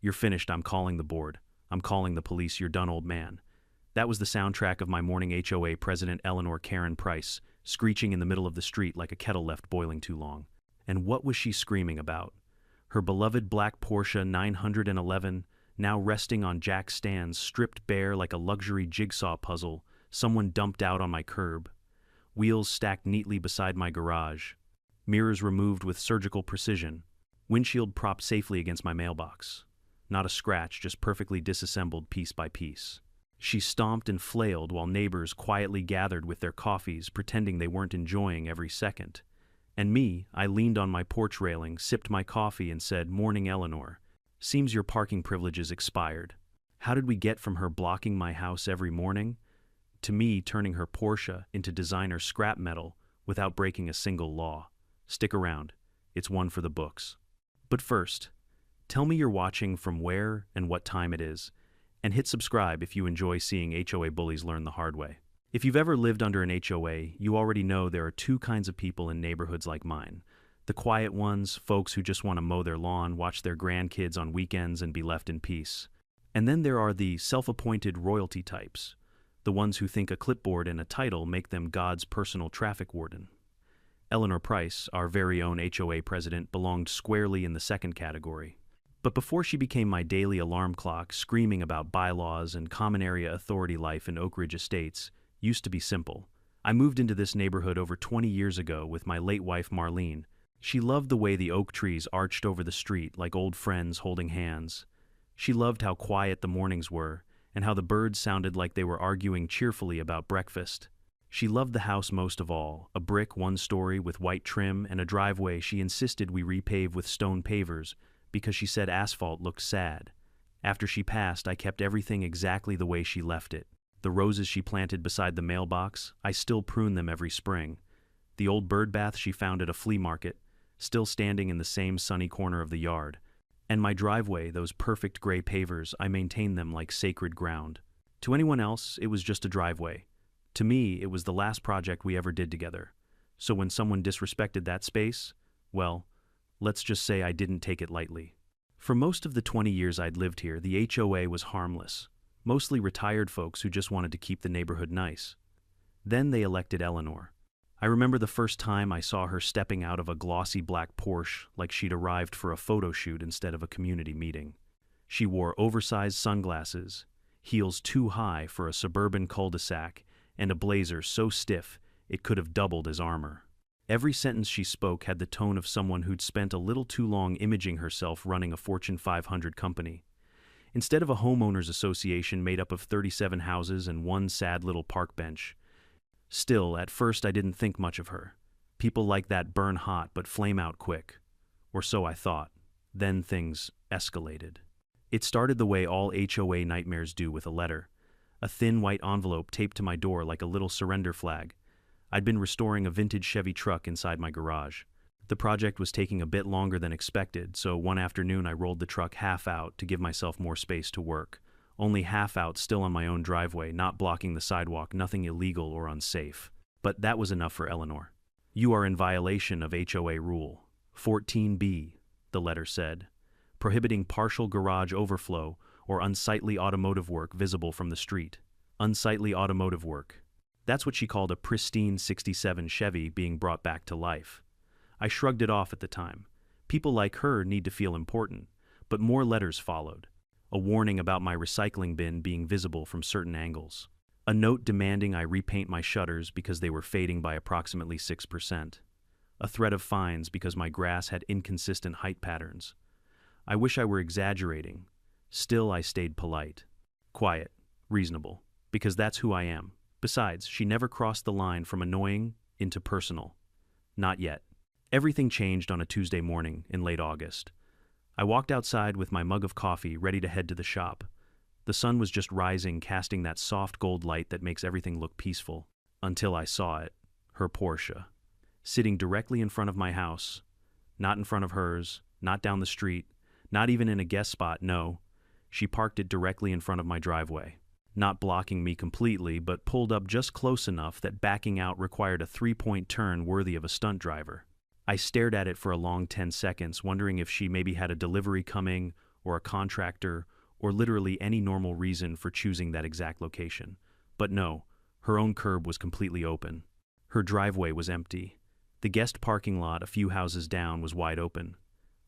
"You're finished, I'm calling the board. I'm calling the police, you're done, old man." That was the soundtrack of my morning HOA President Eleanor Karen Price, screeching in the middle of the street like a kettle left boiling too long. And what was she screaming about? Her beloved black Porsche 911, now resting on jack stands, stripped bare like a luxury jigsaw puzzle, someone dumped out on my curb. Wheels stacked neatly beside my garage. Mirrors removed with surgical precision. Windshield propped safely against my mailbox. Not a scratch, just perfectly disassembled piece by piece. She stomped and flailed while neighbors quietly gathered with their coffees, pretending they weren't enjoying every second. And me, I leaned on my porch railing, sipped my coffee, and said, "Morning, Eleanor. Seems your parking privileges expired." How did we get from her blocking my house every morning to me turning her Porsche into designer scrap metal without breaking a single law? Stick around. It's one for the books. But first, tell me you're watching from where and what time it is, and hit subscribe if you enjoy seeing HOA bullies learn the hard way. If you've ever lived under an HOA, you already know there are two kinds of people in neighborhoods like mine. The quiet ones, folks who just want to mow their lawn, watch their grandkids on weekends, and be left in peace. And then there are the self-appointed royalty types, the ones who think a clipboard and a title make them God's personal traffic warden. Eleanor Price, our very own HOA president, belonged squarely in the second category. But before she became my daily alarm clock, screaming about bylaws and common area authority, life in Oak Ridge Estates used to be simple. I moved into this neighborhood over 20 years ago with my late wife Marlene. She loved the way the oak trees arched over the street like old friends holding hands. She loved how quiet the mornings were and how the birds sounded like they were arguing cheerfully about breakfast. She loved the house most of all, a brick one-story with white trim and a driveway she insisted we repave with stone pavers because she said asphalt looked sad. After she passed, I kept everything exactly the way she left it. The roses she planted beside the mailbox, I still prune them every spring. The old bird bath she found at a flea market, still standing in the same sunny corner of the yard. And my driveway, those perfect gray pavers, I maintain them like sacred ground. To anyone else, it was just a driveway. To me, it was the last project we ever did together. So when someone disrespected that space, well, let's just say I didn't take it lightly. For most of the 20 years I'd lived here, the HOA was harmless. Mostly retired folks who just wanted to keep the neighborhood nice. Then they elected Eleanor. I remember the first time I saw her stepping out of a glossy black Porsche like she'd arrived for a photo shoot instead of a community meeting. She wore oversized sunglasses, heels too high for a suburban cul-de-sac, and a blazer so stiff it could have doubled as armor. Every sentence she spoke had the tone of someone who'd spent a little too long imaging herself running a Fortune 500 company. Instead of a homeowners association made up of 37 houses and one sad little park bench. Still, at first I didn't think much of her. People like that burn hot but flame out quick. Or so I thought. Then things escalated. It started the way all HOA nightmares do, with a letter. A thin white envelope taped to my door like a little surrender flag. I'd been restoring a vintage Chevy truck inside my garage. The project was taking a bit longer than expected, so one afternoon I rolled the truck half out to give myself more space to work. Only half out, still on my own driveway, not blocking the sidewalk, nothing illegal or unsafe. But that was enough for Eleanor. "You are in violation of HOA Rule 14B, the letter said, prohibiting partial garage overflow or unsightly automotive work visible from the street. Unsightly automotive work. That's what she called a pristine '67 Chevy being brought back to life. I shrugged it off at the time. People like her need to feel important. But more letters followed. A warning about my recycling bin being visible from certain angles. A note demanding I repaint my shutters because they were fading by approximately 6%. A threat of fines because my grass had inconsistent height patterns. I wish I were exaggerating. Still, I stayed polite. Quiet. Reasonable. Because that's who I am. Besides, she never crossed the line from annoying into personal. Not yet. Everything changed on a Tuesday morning in late August. I walked outside with my mug of coffee, ready to head to the shop. The sun was just rising, casting that soft gold light that makes everything look peaceful. Until I saw it. Her Porsche. Sitting directly in front of my house. Not in front of hers, not down the street, not even in a guest spot, no. She parked it directly in front of my driveway. Not blocking me completely, but pulled up just close enough that backing out required a three-point turn worthy of a stunt driver. I stared at it for a long 10 seconds, wondering if she maybe had a delivery coming or a contractor, or literally any normal reason for choosing that exact location. But no, her own curb was completely open. Her driveway was empty. The guest parking lot a few houses down was wide open.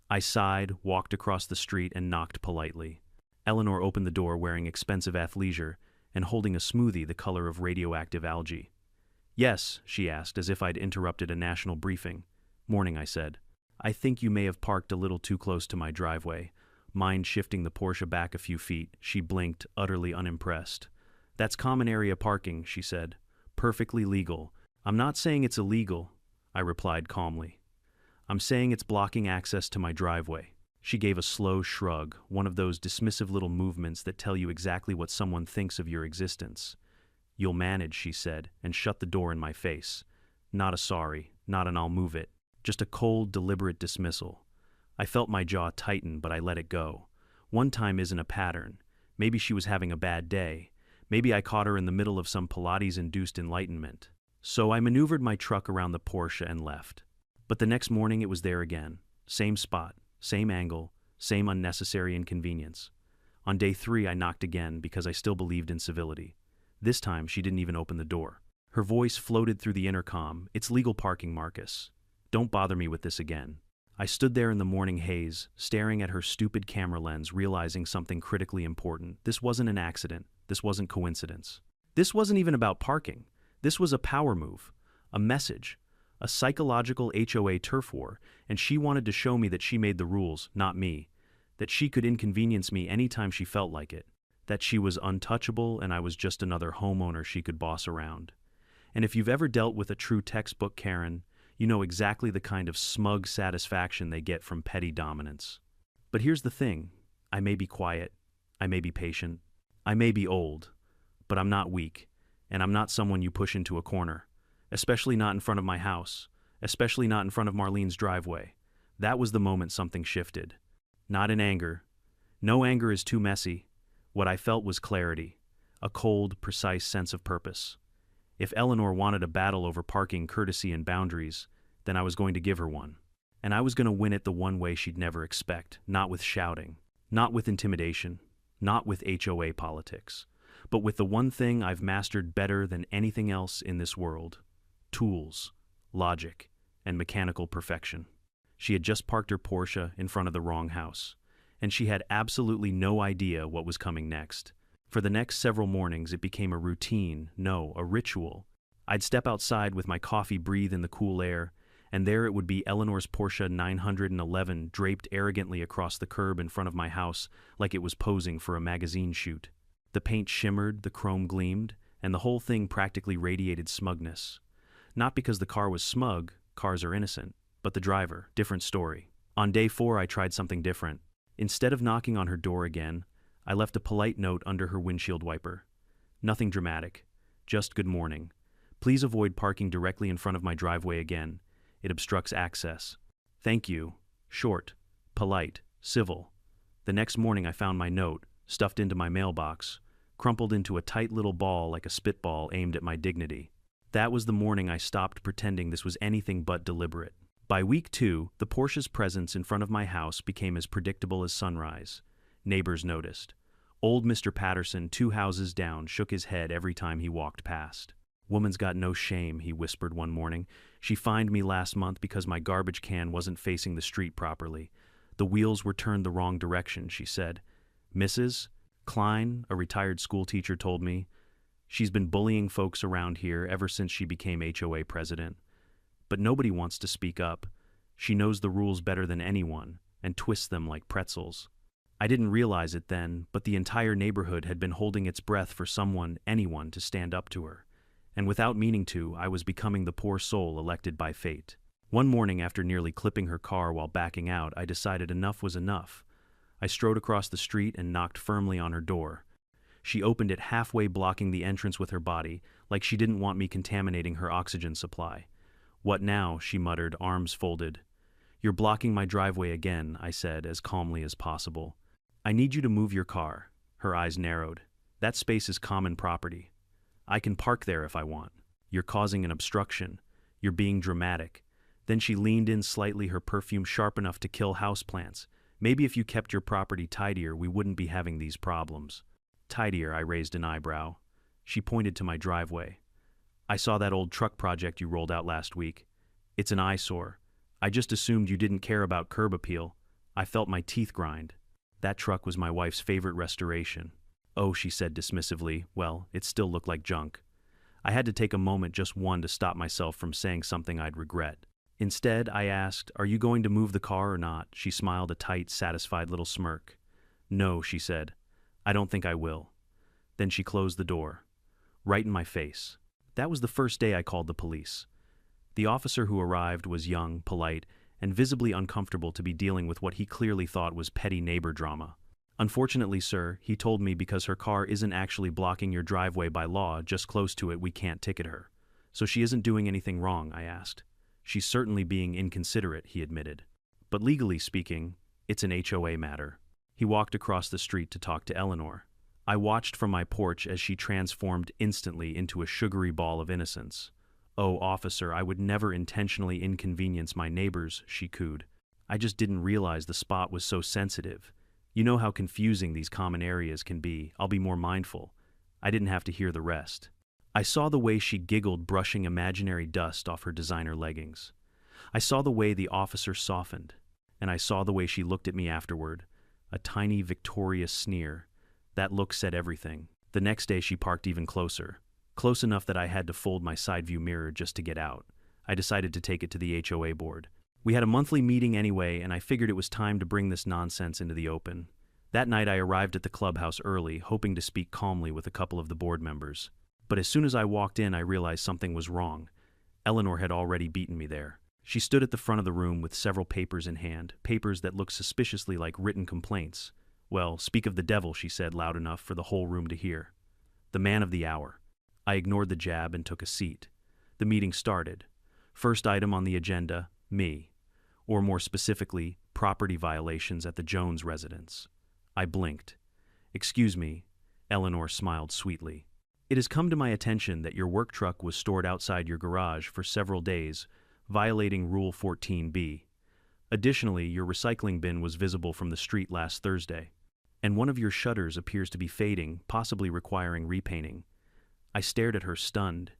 I sighed, walked across the street, and knocked politely. Eleanor opened the door wearing expensive athleisure and holding a smoothie the color of radioactive algae. "Yes," she asked, as if I'd interrupted a national briefing. "Morning," I said. "I think you may have parked a little too close to my driveway." Mind shifting the Porsche back a few feet, she blinked, utterly unimpressed. "That's common area parking," she said. "Perfectly legal." "I'm not saying it's illegal," I replied calmly. "I'm saying it's blocking access to my driveway." She gave a slow shrug, one of those dismissive little movements that tell you exactly what someone thinks of your existence. "You'll manage," she said, and shut the door in my face. Not a sorry, not an "I'll move it," just a cold, deliberate dismissal. I felt my jaw tighten, but I let it go. One time isn't a pattern. Maybe she was having a bad day. Maybe I caught her in the middle of some Pilates-induced enlightenment. So I maneuvered my truck around the Porsche and left. But the next morning it was there again. Same spot, same angle, same unnecessary inconvenience. On day 3 I knocked again because I still believed in civility. This time she didn't even open the door. Her voice floated through the intercom. "It's legal parking, Marcus. Don't bother me with this again." I stood there in the morning haze, staring at her stupid camera lens, realizing something critically important. This wasn't an accident. This wasn't coincidence. This wasn't even about parking. This was a power move, a message, a psychological HOA turf war, and she wanted to show me that she made the rules, not me, that she could inconvenience me anytime she felt like it, that she was untouchable and I was just another homeowner she could boss around. And if you've ever dealt with a true textbook Karen, you know exactly the kind of smug satisfaction they get from petty dominance. But here's the thing. I may be quiet. I may be patient. I may be old. But I'm not weak. And I'm not someone you push into a corner. Especially not in front of my house. Especially not in front of Marlene's driveway. That was the moment something shifted. Not in anger. No anger is too messy. What I felt was clarity. A cold, precise sense of purpose. If Eleanor wanted a battle over parking, courtesy, and boundaries, then I was going to give her one. And I was going to win it the one way she'd never expect, not with shouting, not with intimidation, not with HOA politics, but with the one thing I've mastered better than anything else in this world: tools, logic, and mechanical perfection. She had just parked her Porsche in front of the wrong house, and she had absolutely no idea what was coming next. For the next several mornings, it became a routine, no, a ritual. I'd step outside with my coffee, breathe in the cool air, and there it would be, Eleanor's Porsche 911 draped arrogantly across the curb in front of my house like it was posing for a magazine shoot. The paint shimmered, the chrome gleamed, and the whole thing practically radiated smugness. Not because the car was smug, cars are innocent, but the driver, different story. On day 4, I tried something different. Instead of knocking on her door again, I left a polite note under her windshield wiper. Nothing dramatic, just "Good morning. Please avoid parking directly in front of my driveway again. It obstructs access. Thank you." Short, polite, civil. The next morning I found my note, stuffed into my mailbox, crumpled into a tight little ball like a spitball aimed at my dignity. That was the morning I stopped pretending this was anything but deliberate. By week 2, the Porsche's presence in front of my house became as predictable as sunrise. Neighbors noticed. Old Mr. Patterson, 2 houses down, shook his head every time he walked past. "Woman's got no shame," he whispered one morning. "She fined me last month because my garbage can wasn't facing the street properly. The wheels were turned the wrong direction," she said. "Mrs. Klein," a retired schoolteacher, told me, "she's been bullying folks around here ever since she became HOA president. But nobody wants to speak up. She knows the rules better than anyone and twists them like pretzels." I didn't realize it then, but the entire neighborhood had been holding its breath for someone, anyone, to stand up to her. And without meaning to, I was becoming the poor soul elected by fate. One morning, after nearly clipping her car while backing out, I decided enough was enough. I strode across the street and knocked firmly on her door. She opened it, halfway blocking the entrance with her body, like she didn't want me contaminating her oxygen supply. "What now?" she muttered, arms folded. "You're blocking my driveway again," I said, as calmly as possible. "I need you to move your car." Her eyes narrowed. "That space is common property. I can park there if I want. You're causing an obstruction. You're being dramatic." Then she leaned in slightly, her perfume sharp enough to kill houseplants. Maybe if you kept your property tidier, we wouldn't be having these problems. Tidier, I raised an eyebrow. She pointed to my driveway. I saw that old truck project you rolled out last week. It's an eyesore. I just assumed you didn't care about curb appeal. I felt my teeth grind. That truck was my wife's favorite restoration. Oh, she said dismissively, well, it still looked like junk. I had to take a moment, just one, to stop myself from saying something I'd regret. Instead, I asked, are you going to move the car or not? She smiled a tight, satisfied little smirk. No, she said. I don't think I will. Then she closed the door. Right in my face. That was the first day I called the police. The officer who arrived was young, polite, and visibly uncomfortable to be dealing with what he clearly thought was petty neighbor drama. Unfortunately, sir, he told me, because her car isn't actually blocking your driveway by law, just close to it, we can't ticket her. So she isn't doing anything wrong, I asked. She's certainly being inconsiderate, he admitted. But legally speaking, it's an HOA matter. He walked across the street to talk to Eleanor. I watched from my porch as she transformed instantly into a sugary ball of innocence. Oh, officer, I would never intentionally inconvenience my neighbors, she cooed. I just didn't realize the spot was so sensitive. You know how confusing these common areas can be. I'll be more mindful. I didn't have to hear the rest. I saw the way she giggled, brushing imaginary dust off her designer leggings. I saw the way the officer softened, and I saw the way she looked at me afterward, a tiny, victorious sneer. That look said everything. The next day she parked even closer, close enough that I had to fold my side view mirror just to get out. I decided to take it to the HOA board. We had a monthly meeting anyway, and I figured it was time to bring this nonsense into the open. That night I arrived at the clubhouse early, hoping to speak calmly with a couple of the board members. But as soon as I walked in, I realized something was wrong. Eleanor had already beaten me there. She stood at the front of the room with several papers in hand, papers that looked suspiciously like written complaints. Well, speak of the devil, she said loud enough for the whole room to hear. The man of the hour. I ignored the jab and took a seat. The meeting started. First item on the agenda, me. Or more specifically, property violations at the Jones residence. I blinked. Excuse me, Eleanor smiled sweetly. It has come to my attention that your work truck was stored outside your garage for several days, violating Rule 14B. Additionally, your recycling bin was visible from the street last Thursday, and one of your shutters appears to be fading, possibly requiring repainting. I stared at her, stunned.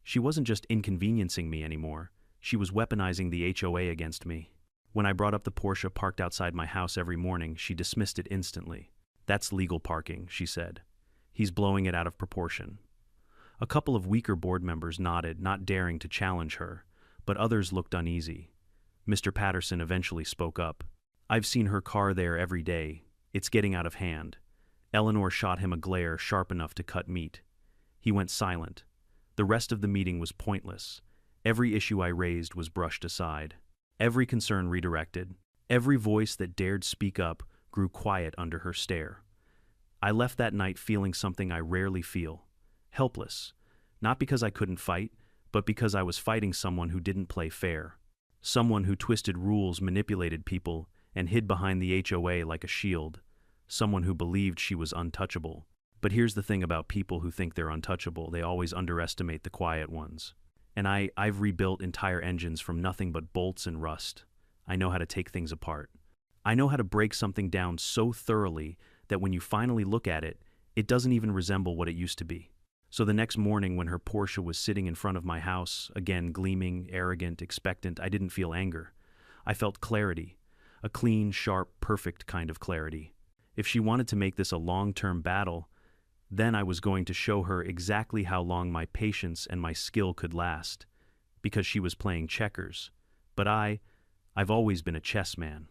She wasn't just inconveniencing me anymore. She was weaponizing the HOA against me. When I brought up the Porsche parked outside my house every morning, she dismissed it instantly. That's legal parking, she said. He's blowing it out of proportion. A couple of weaker board members nodded, not daring to challenge her, but others looked uneasy. Mr. Patterson eventually spoke up. I've seen her car there every day. It's getting out of hand. Eleanor shot him a glare sharp enough to cut meat. He went silent. The rest of the meeting was pointless. Every issue I raised was brushed aside. Every concern redirected. Every voice that dared speak up grew quiet under her stare. I left that night feeling something I rarely feel. Helpless. Not because I couldn't fight, but because I was fighting someone who didn't play fair. Someone who twisted rules, manipulated people, and hid behind the HOA like a shield. Someone who believed she was untouchable. But here's the thing about people who think they're untouchable. They always underestimate the quiet ones. And I've rebuilt entire engines from nothing but bolts and rust. I know how to take things apart. I know how to break something down so thoroughly that when you finally look at it, it doesn't even resemble what it used to be. So the next morning when her Porsche was sitting in front of my house, again gleaming, arrogant, expectant, I didn't feel anger. I felt clarity. A clean, sharp, perfect kind of clarity. If she wanted to make this a long-term battle, then I was going to show her exactly how long my patience and my skill could last, because she was playing checkers. But I've always been a chess man.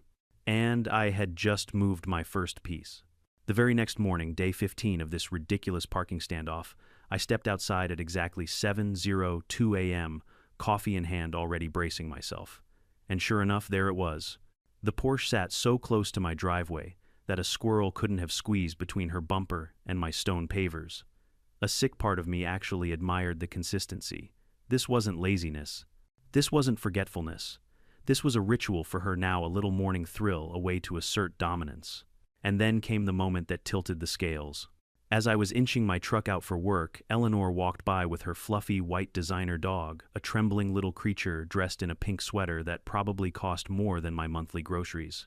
And I had just moved my first piece. The very next morning, day 15 of this ridiculous parking standoff, I stepped outside at exactly 7:02 a.m., coffee in hand, already bracing myself. And sure enough, there it was. The Porsche sat so close to my driveway that a squirrel couldn't have squeezed between her bumper and my stone pavers. A sick part of me actually admired the consistency. This wasn't laziness. This wasn't forgetfulness. This was a ritual for her now, a little morning thrill, a way to assert dominance. And then came the moment that tilted the scales. As I was inching my truck out for work, Eleanor walked by with her fluffy white designer dog, a trembling little creature dressed in a pink sweater that probably cost more than my monthly groceries.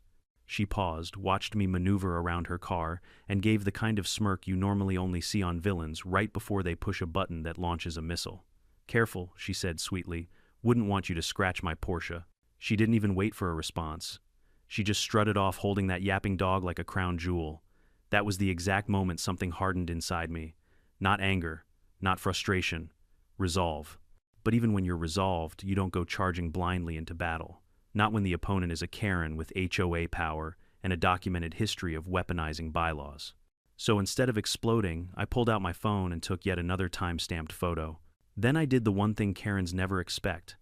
She paused, watched me maneuver around her car, and gave the kind of smirk you normally only see on villains right before they push a button that launches a missile. "Careful," she said sweetly. "Wouldn't want you to scratch my Porsche." She didn't even wait for a response. She just strutted off holding that yapping dog like a crown jewel. That was the exact moment something hardened inside me. Not anger, not frustration, resolve. But even when you're resolved, you don't go charging blindly into battle. Not when the opponent is a Karen with HOA power and a documented history of weaponizing bylaws. So instead of exploding, I pulled out my phone and took yet another time-stamped photo. Then I did the one thing Karens never expect.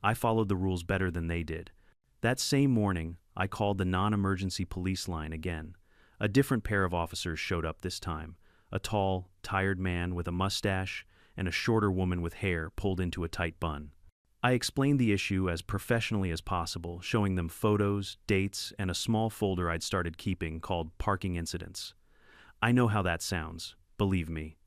I followed the rules better than they did. That same morning, I called the non-emergency police line again. A different pair of officers showed up this time. A tall, tired man with a mustache and a shorter woman with hair pulled into a tight bun. I explained the issue as professionally as possible, showing them photos, dates, and a small folder I'd started keeping called Parking Incidents. I know how that sounds, believe me.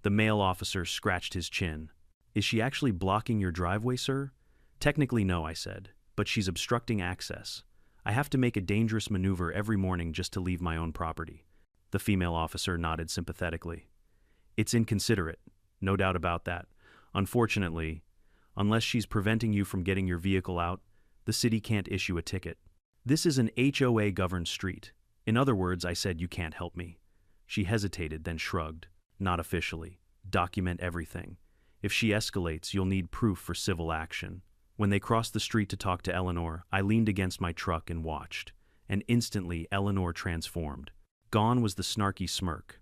The male officer scratched his chin. "Is she actually blocking your driveway, sir?" "Technically no," I said, "but she's obstructing access. I have to make a dangerous maneuver every morning just to leave my own property." The female officer nodded sympathetically. "It's inconsiderate, no doubt about that. Unfortunately, unless she's preventing you from getting your vehicle out, the city can't issue a ticket. This is an HOA-governed street. In other words, I said you can't help me." She hesitated, then shrugged. "Not officially. Document everything. If she escalates, you'll need proof for civil action." When they crossed the street to talk to Eleanor, I leaned against my truck and watched. And instantly, Eleanor transformed. Gone was the snarky smirk.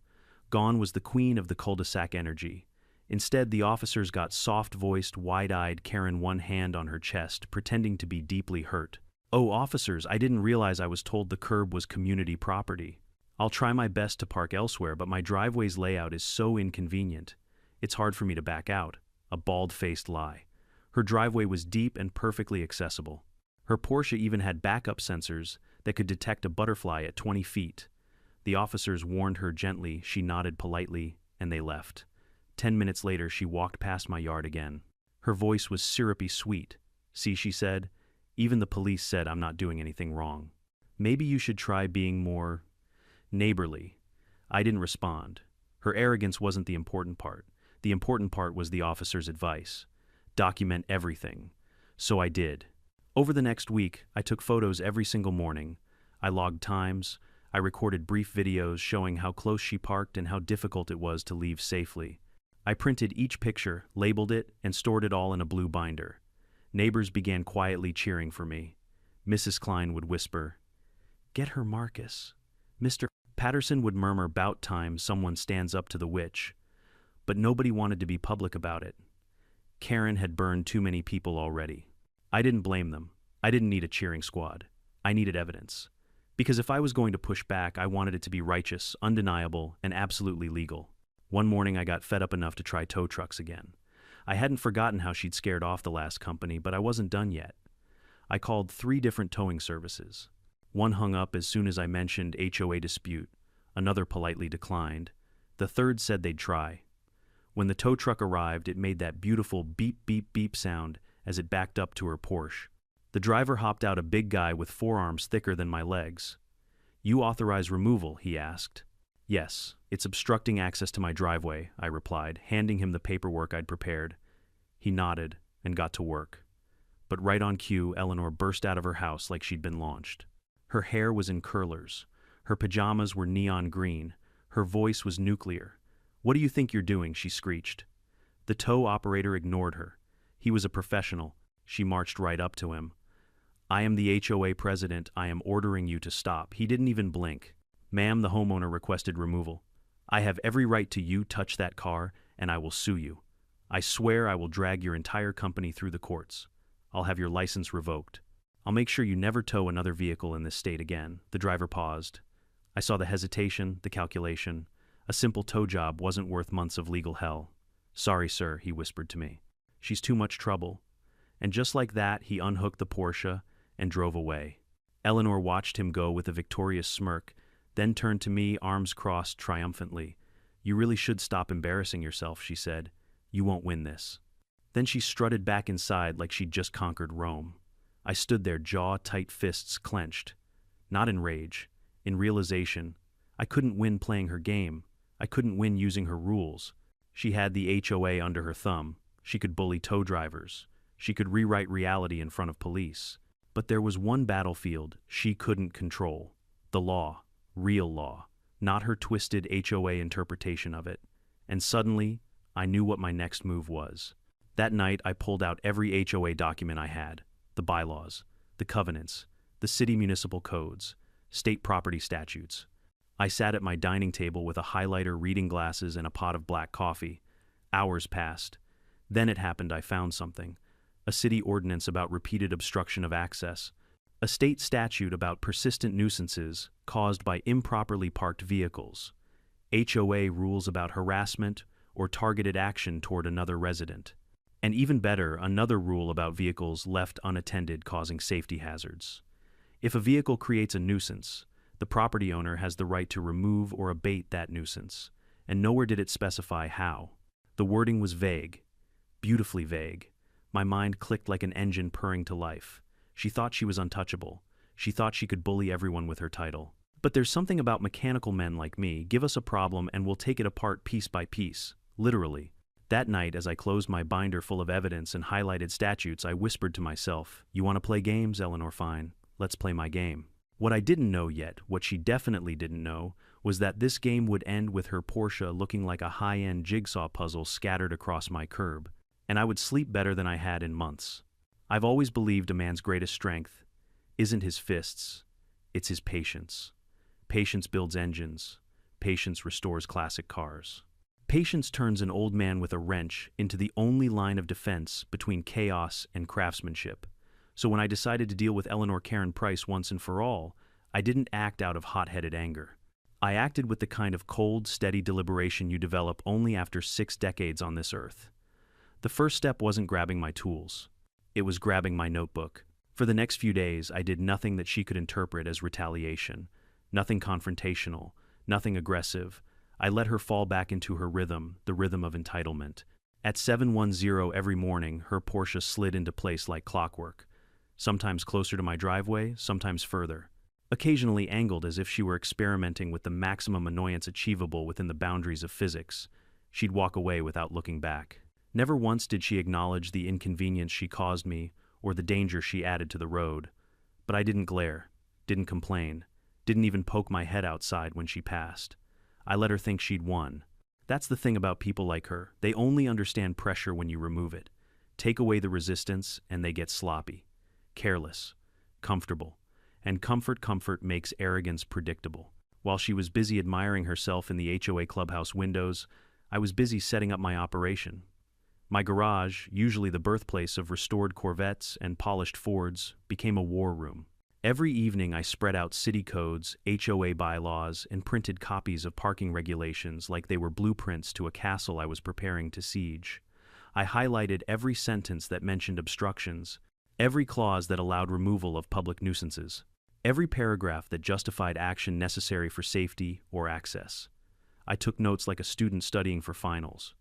Gone was the queen of the cul-de-sac energy. Instead, the officers got soft-voiced, wide-eyed Karen, one hand on her chest, pretending to be deeply hurt. "Oh, officers, I didn't realize I was told the curb was community property. I'll try my best to park elsewhere, but my driveway's layout is so inconvenient. It's hard for me to back out." A bald-faced lie. Her driveway was deep and perfectly accessible. Her Porsche even had backup sensors that could detect a butterfly at 20 feet. The officers warned her gently, she nodded politely, and they left. 10 minutes later, she walked past my yard again. Her voice was syrupy sweet. "See," she said, "even the police said I'm not doing anything wrong. Maybe you should try being more neighborly." I didn't respond. Her arrogance wasn't the important part. The important part was the officer's advice. Document everything. So I did. Over the next week, I took photos every single morning. I logged times. I recorded brief videos showing how close she parked and how difficult it was to leave safely. I printed each picture, labeled it, and stored it all in a blue binder. Neighbors began quietly cheering for me. Mrs. Klein would whisper, "Get her, Marcus." Mr. Patterson would murmur, "'Bout time someone stands up to the witch." But nobody wanted to be public about it. Karen had burned too many people already. I didn't blame them. I didn't need a cheering squad. I needed evidence. Because if I was going to push back, I wanted it to be righteous, undeniable, and absolutely legal. One morning I got fed up enough to try tow trucks again. I hadn't forgotten how she'd scared off the last company, but I wasn't done yet. I called 3 different towing services. One hung up as soon as I mentioned HOA dispute. Another politely declined. The third said they'd try. When the tow truck arrived, it made that beautiful beep, beep, beep sound as it backed up to her Porsche. The driver hopped out, a big guy with forearms thicker than my legs. "You authorize removal?" he asked. "Yes, it's obstructing access to my driveway," I replied, handing him the paperwork I'd prepared. He nodded and got to work. But right on cue, Eleanor burst out of her house like she'd been launched. Her hair was in curlers. Her pajamas were neon green. Her voice was nuclear. "What do you think you're doing?" she screeched. The tow operator ignored her. He was a professional. She marched right up to him. "I am the HOA president. I am ordering you to stop." He didn't even blink. "Ma'am," the homeowner requested removal. "I have every right to you touch that car, and I will sue you. I swear I will drag your entire company through the courts. I'll have your license revoked. I'll make sure you never tow another vehicle in this state again." The driver paused. I saw the hesitation, the calculation. A simple tow job wasn't worth months of legal hell. "Sorry, sir," he whispered to me. "She's too much trouble." And just like that, he unhooked the Porsche and drove away. Eleanor watched him go with a victorious smirk, then turned to me, arms crossed triumphantly. "You really should stop embarrassing yourself," she said. "You won't win this." Then she strutted back inside like she'd just conquered Rome. I stood there, jaw tight, fists clenched. Not in rage, in realization. I couldn't win playing her game. I couldn't win using her rules. She had the HOA under her thumb. She could bully tow drivers. She could rewrite reality in front of police. But there was one battlefield she couldn't control. The law. Real law. Not her twisted HOA interpretation of it. And suddenly, I knew what my next move was. That night, I pulled out every HOA document I had. The bylaws, the covenants, the city municipal codes, state property statutes. I sat at my dining table with a highlighter, reading glasses, and a pot of black coffee. Hours passed. Then it happened. I found something. A city ordinance about repeated obstruction of access. A state statute about persistent nuisances caused by improperly parked vehicles. HOA rules about harassment or targeted action toward another resident. And even better, another rule about vehicles left unattended causing safety hazards. If a vehicle creates a nuisance, the property owner has the right to remove or abate that nuisance, and nowhere did it specify how. The wording was vague, beautifully vague. My mind clicked like an engine purring to life. She thought she was untouchable. She thought she could bully everyone with her title. But there's something about mechanical men like me. Give us a problem and we'll take it apart piece by piece, literally. That night, as I closed my binder full of evidence and highlighted statutes, I whispered to myself, "You want to play games, Eleanor Fine? Let's play my game." What I didn't know yet, what she definitely didn't know, was that this game would end with her Porsche looking like a high-end jigsaw puzzle scattered across my curb. And I would sleep better than I had in months. I've always believed a man's greatest strength isn't his fists, it's his patience. Patience builds engines. Patience restores classic cars. Patience turns an old man with a wrench into the only line of defense between chaos and craftsmanship. So when I decided to deal with Eleanor Karen Price once and for all, I didn't act out of hot-headed anger. I acted with the kind of cold, steady deliberation you develop only after 6 decades on this earth. The first step wasn't grabbing my tools. It was grabbing my notebook. For the next few days, I did nothing that she could interpret as retaliation. Nothing confrontational, nothing aggressive. I let her fall back into her rhythm, the rhythm of entitlement. At 7:10 every morning, her Porsche slid into place like clockwork. Sometimes closer to my driveway, sometimes further. Occasionally angled as if she were experimenting with the maximum annoyance achievable within the boundaries of physics. She'd walk away without looking back. Never once did she acknowledge the inconvenience she caused me or the danger she added to the road. But I didn't glare, didn't complain, didn't even poke my head outside when she passed. I let her think she'd won. That's the thing about people like her. They only understand pressure when you remove it. Take away the resistance and they get sloppy, careless, comfortable. And comfort makes arrogance predictable. While she was busy admiring herself in the HOA clubhouse windows, I was busy setting up my operation. My garage, usually the birthplace of restored Corvettes and polished Fords, became a war room. Every evening I spread out city codes, HOA bylaws, and printed copies of parking regulations like they were blueprints to a castle I was preparing to siege. I highlighted every sentence that mentioned obstructions, every clause that allowed removal of public nuisances, every paragraph that justified action necessary for safety or access. I took notes like a student studying for finals.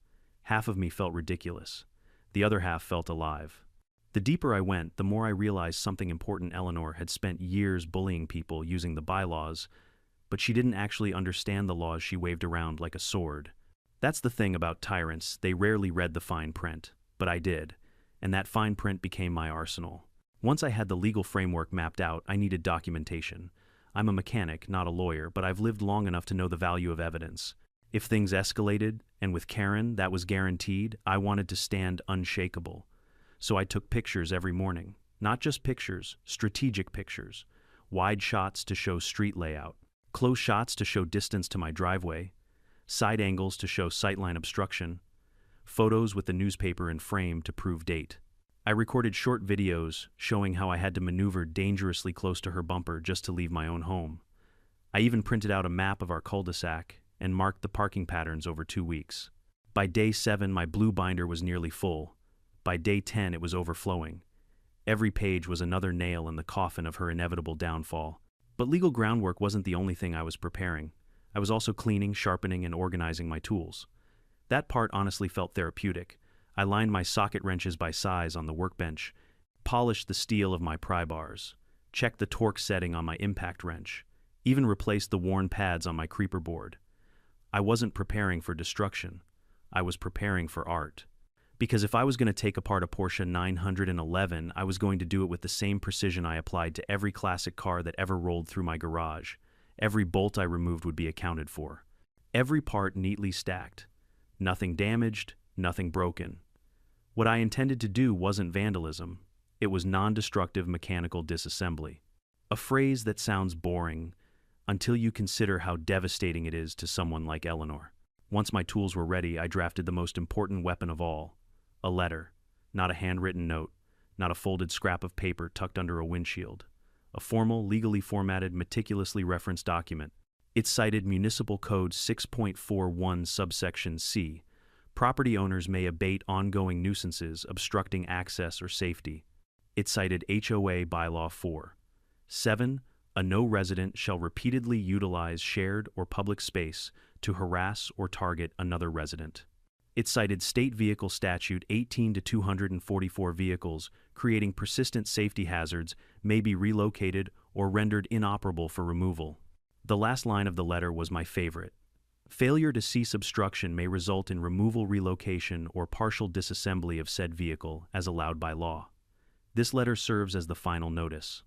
Half of me felt ridiculous. The other half felt alive. The deeper I went, the more I realized something important. Eleanor had spent years bullying people using the bylaws, but she didn't actually understand the laws she waved around like a sword. That's the thing about tyrants, they rarely read the fine print, but I did, and that fine print became my arsenal. Once I had the legal framework mapped out, I needed documentation. I'm a mechanic, not a lawyer, but I've lived long enough to know the value of evidence. If things escalated, and with Karen, that was guaranteed, I wanted to stand unshakable. So I took pictures every morning. Not just pictures, strategic pictures. Wide shots to show street layout. Close shots to show distance to my driveway. Side angles to show sightline obstruction. Photos with the newspaper in frame to prove date. I recorded short videos showing how I had to maneuver dangerously close to her bumper just to leave my own home. I even printed out a map of our cul-de-sac and marked the parking patterns over 2 weeks. By day 7, my blue binder was nearly full. By day 10, it was overflowing. Every page was another nail in the coffin of her inevitable downfall. But legal groundwork wasn't the only thing I was preparing. I was also cleaning, sharpening, and organizing my tools. That part honestly felt therapeutic. I lined my socket wrenches by size on the workbench, polished the steel of my pry bars, checked the torque setting on my impact wrench, even replaced the worn pads on my creeper board. I wasn't preparing for destruction. I was preparing for art. Because if I was going to take apart a Porsche 911, I was going to do it with the same precision I applied to every classic car that ever rolled through my garage. Every bolt I removed would be accounted for. Every part neatly stacked. Nothing damaged, nothing broken. What I intended to do wasn't vandalism. It was non-destructive mechanical disassembly. A phrase that sounds boring until you consider how devastating it is to someone like Eleanor. Once my tools were ready, I drafted the most important weapon of all. A letter. Not a handwritten note. Not a folded scrap of paper tucked under a windshield. A formal, legally formatted, meticulously referenced document. It cited Municipal Code 6.41 subsection C. Property owners may abate ongoing nuisances obstructing access or safety. It cited HOA Bylaw 4. 7. A no resident shall repeatedly utilize shared or public space to harass or target another resident. It cited State Vehicle Statute 18-244 vehicles creating persistent safety hazards may be relocated or rendered inoperable for removal. The last line of the letter was my favorite. Failure to cease obstruction may result in removal, relocation, or partial disassembly of said vehicle as allowed by law. This letter serves as the final notice.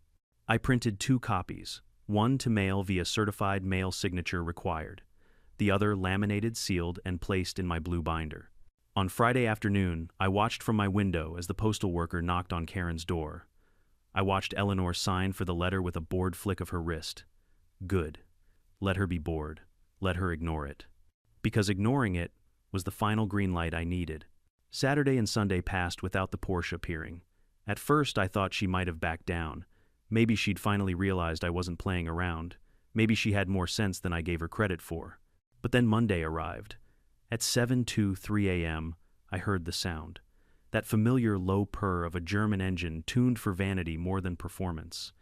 I printed 2 copies, one to mail via certified mail signature required, the other laminated, sealed, and placed in my blue binder. On Friday afternoon, I watched from my window as the postal worker knocked on Karen's door. I watched Eleanor sign for the letter with a bored flick of her wrist. Good. Let her be bored. Let her ignore it. Because ignoring it was the final green light I needed. Saturday and Sunday passed without the Porsche appearing. At first, I thought she might have backed down. Maybe she'd finally realized I wasn't playing around. Maybe she had more sense than I gave her credit for. But then Monday arrived. At 7:03 a.m., I heard the sound. That familiar low purr of a German engine tuned for vanity more than performance.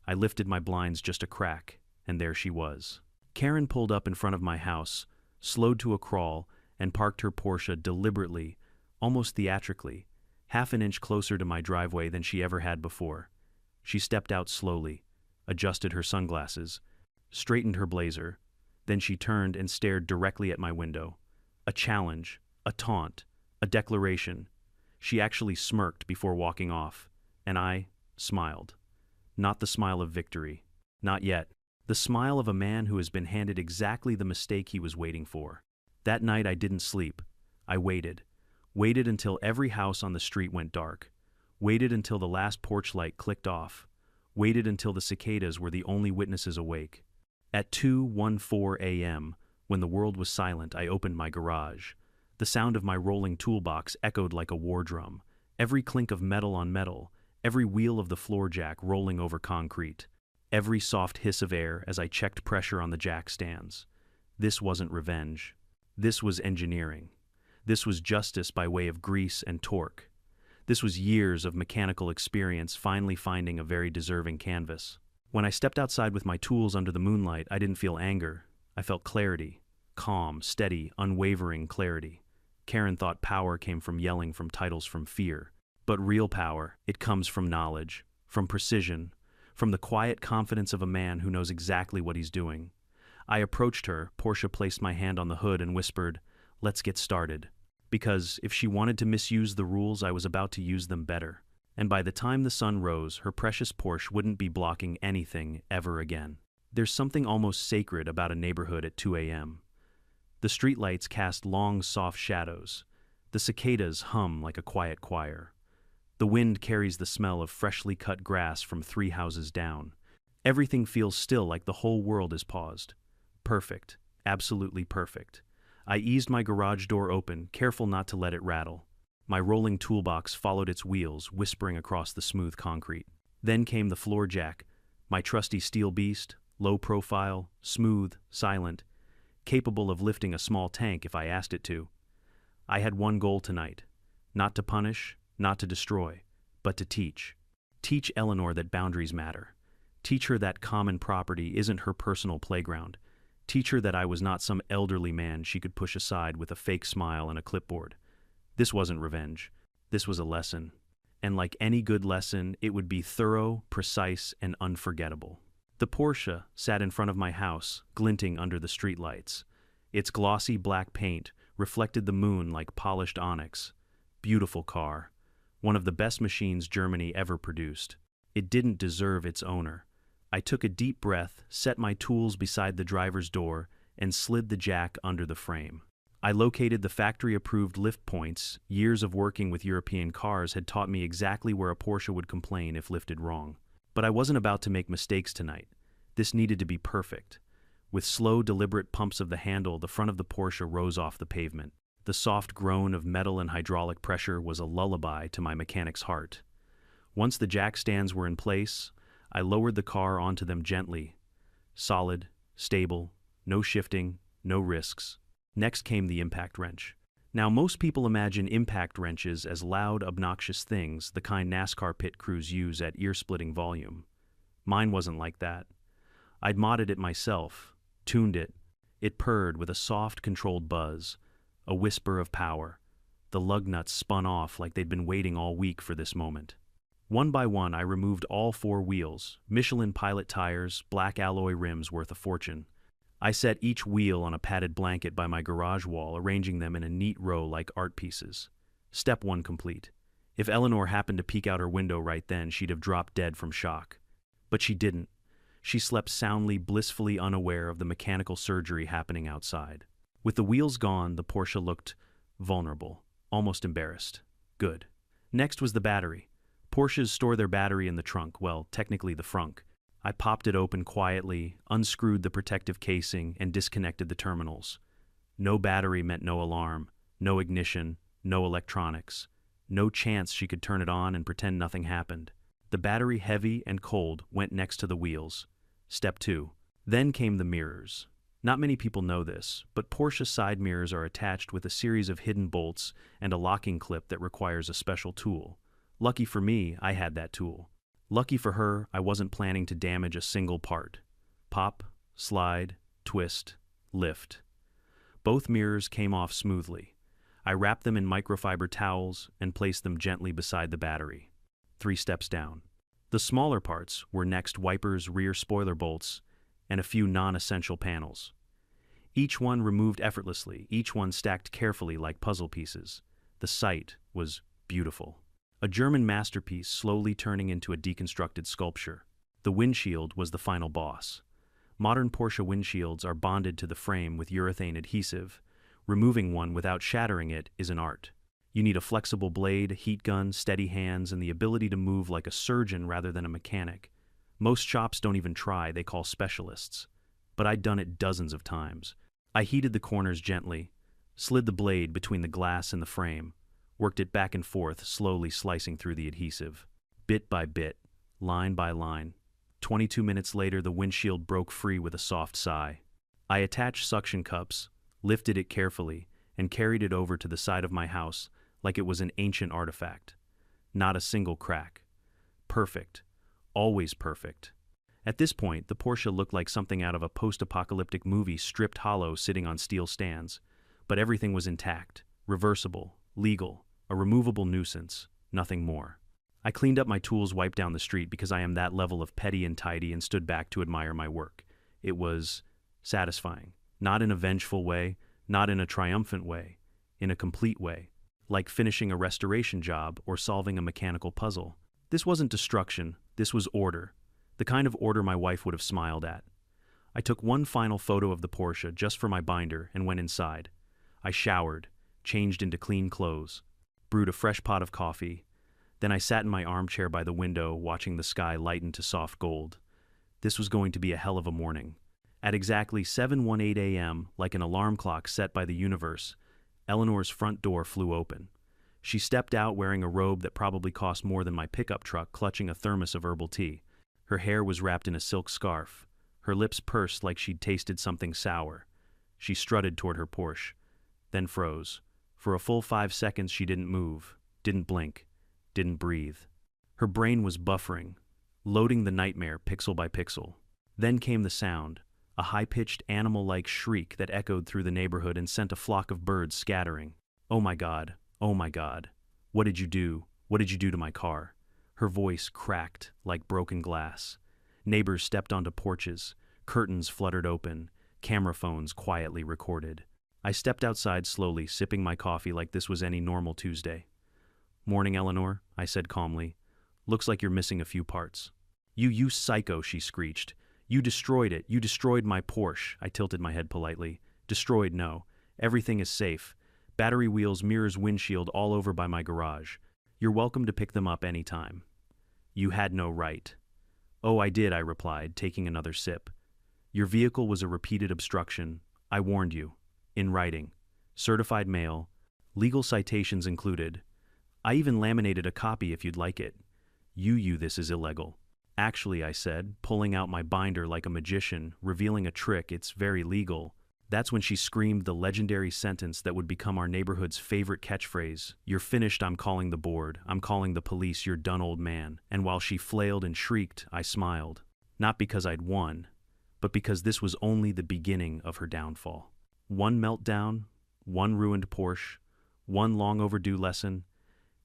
I lifted my blinds just a crack, and there she was. Karen pulled up in front of my house, slowed to a crawl, and parked her Porsche deliberately, almost theatrically, half an inch closer to my driveway than she ever had before. She stepped out slowly, adjusted her sunglasses, straightened her blazer. Then she turned and stared directly at my window. A challenge, a taunt, a declaration. She actually smirked before walking off, and I smiled. Not the smile of victory. Not yet. The smile of a man who has been handed exactly the mistake he was waiting for. That night I didn't sleep. I waited. Waited until every house on the street went dark. Waited until the last porch light clicked off. Waited until the cicadas were the only witnesses awake. At 2:14 a.m., when the world was silent, I opened my garage. The sound of my rolling toolbox echoed like a war drum. Every clink of metal on metal, every wheel of the floor jack rolling over concrete. Every soft hiss of air as I checked pressure on the jack stands. This wasn't revenge. This was engineering. This was justice by way of grease and torque. This was years of mechanical experience finally finding a very deserving canvas. When I stepped outside with my tools under the moonlight, I didn't feel anger. I felt clarity. Calm, steady, unwavering clarity. Karen thought power came from yelling, from titles, from fear. But real power, it comes from knowledge, from precision, from the quiet confidence of a man who knows exactly what he's doing. I approached her, Porsche placed my hand on the hood and whispered, "Let's get started." Because if she wanted to misuse the rules, I was about to use them better. And by the time the sun rose, her precious Porsche wouldn't be blocking anything ever again. There's something almost sacred about a neighborhood at 2 a.m. The streetlights cast long, soft shadows. The cicadas hum like a quiet choir. The wind carries the smell of freshly cut grass from 3 houses down. Everything feels still, like the whole world is paused. Perfect. Absolutely perfect. I eased my garage door open, careful not to let it rattle. My rolling toolbox followed its wheels, whispering across the smooth concrete. Then came the floor jack, my trusty steel beast, low profile, smooth, silent, capable of lifting a small tank if I asked it to. I had one goal tonight. Not to punish, not to destroy, but to teach. Teach Eleanor that boundaries matter. Teach her that common property isn't her personal playground. Teach her that I was not some elderly man she could push aside with a fake smile and a clipboard. This wasn't revenge. This was a lesson. and like any good lesson, it would be thorough, precise, and unforgettable. The Porsche sat in front of my house, glinting under the streetlights. Its glossy black paint reflected the moon like polished onyx. Beautiful car. One of the best machines Germany ever produced. It didn't deserve its owner. I took a deep breath, set my tools beside the driver's door, and slid the jack under the frame. I located the factory-approved lift points. Years of working with European cars had taught me exactly where a Porsche would complain if lifted wrong. But I wasn't about to make mistakes tonight. This needed to be perfect. With slow, deliberate pumps of the handle, the front of the Porsche rose off the pavement. The soft groan of metal and hydraulic pressure was a lullaby to my mechanic's heart. Once the jack stands were in place, I lowered the car onto them gently. Solid, stable, no shifting, no risks. Next came the impact wrench. Now, most people imagine impact wrenches as loud, obnoxious things, the kind NASCAR pit crews use at ear-splitting volume. Mine wasn't like that. I'd modded it myself, tuned it. It purred with a soft, controlled buzz, a whisper of power. The lug nuts spun off like they'd been waiting all week for this moment. One by one, I removed all 4 wheels, Michelin pilot tires, black alloy rims worth a fortune. I set each wheel on a padded blanket by my garage wall, arranging them in a neat row like art pieces. Step 1 complete. If Eleanor happened to peek out her window right then, she'd have dropped dead from shock. But she didn't. She slept soundly, blissfully unaware of the mechanical surgery happening outside. With the wheels gone, the Porsche looked vulnerable, almost embarrassed. Good. Next was the battery. Porsches store their battery in the trunk, well, technically the frunk. I popped it open quietly, unscrewed the protective casing, and disconnected the terminals. No battery meant no alarm, no ignition, no electronics. No chance she could turn it on and pretend nothing happened. The battery, heavy and cold, went next to the wheels. Step 2. Then came the mirrors. Not many people know this, but Porsche side mirrors are attached with a series of hidden bolts and a locking clip that requires a special tool. Lucky for me, I had that tool. Lucky for her, I wasn't planning to damage a single part. Pop, slide, twist, lift. Both mirrors came off smoothly. I wrapped them in microfiber towels and placed them gently beside the battery. 3 steps down. The smaller parts were next wipers, rear spoiler bolts, and a few non-essential panels. Each one removed effortlessly, each one stacked carefully like puzzle pieces. The sight was beautiful. A German masterpiece slowly turning into a deconstructed sculpture. The windshield was the final boss. Modern Porsche windshields are bonded to the frame with urethane adhesive. Removing one without shattering it is an art. You need a flexible blade, heat gun, steady hands, and the ability to move like a surgeon rather than a mechanic. Most shops don't even try, they call specialists. But I'd done it dozens of times. I heated the corners gently, slid the blade between the glass and the frame, worked it back and forth, slowly slicing through the adhesive. Bit by bit, line by line. 22 minutes later, the windshield broke free with a soft sigh. I attached suction cups, lifted it carefully, and carried it over to the side of my house like it was an ancient artifact. Not a single crack. Perfect. Always perfect. At this point, the Porsche looked like something out of a post-apocalyptic movie stripped hollow sitting on steel stands. But everything was intact, reversible, legal, a removable nuisance, nothing more. I cleaned up my tools, wiped down the street because I am that level of petty and tidy, and stood back to admire my work. It was satisfying. Not in a vengeful way, not in a triumphant way, in a complete way. Like finishing a restoration job or solving a mechanical puzzle. This wasn't destruction, this was order. The kind of order my wife would have smiled at. I took one final photo of the Porsche just for my binder and went inside. I showered, changed into clean clothes, brewed a fresh pot of coffee. Then I sat in my armchair by the window, watching the sky lighten to soft gold. This was going to be a hell of a morning. At exactly 7:18 a.m., like an alarm clock set by the universe, Eleanor's front door flew open. She stepped out wearing a robe that probably cost more than my pickup truck, clutching a thermos of herbal tea. Her hair was wrapped in a silk scarf. Her lips pursed like she'd tasted something sour. She strutted toward her Porsche, then froze. For a full 5 seconds she didn't move, didn't blink, didn't breathe. Her brain was buffering, loading the nightmare pixel by pixel. Then came the sound, a high-pitched animal-like shriek that echoed through the neighborhood and sent a flock of birds scattering. Oh my God, what did you do? What did you do to my car? Her voice cracked like broken glass. Neighbors stepped onto porches, curtains fluttered open, camera phones quietly recorded. I stepped outside slowly, sipping my coffee like this was any normal Tuesday. "Morning, Eleanor," I said calmly. "Looks like you're missing a few parts." You psycho," she screeched. "You destroyed it. You destroyed my Porsche." I tilted my head politely. "Destroyed, no. Everything is safe. Battery wheels, mirrors, windshield, all over by my garage. You're welcome to pick them up any time." "You had no right." "Oh, I did," I replied, taking another sip. "Your vehicle was a repeated obstruction. I warned you. In writing. Certified mail. Legal citations included. I even laminated a copy if you'd like it. This is illegal." "Actually," I said, pulling out my binder like a magician, revealing a trick, "it's very legal." That's when she screamed the legendary sentence that would become our neighborhood's favorite catchphrase. "You're finished, I'm calling the board. I'm calling the police, you're done, old man." And while she flailed and shrieked, I smiled. Not because I'd won, but because this was only the beginning of her downfall. One meltdown, one ruined Porsche, one long overdue lesson,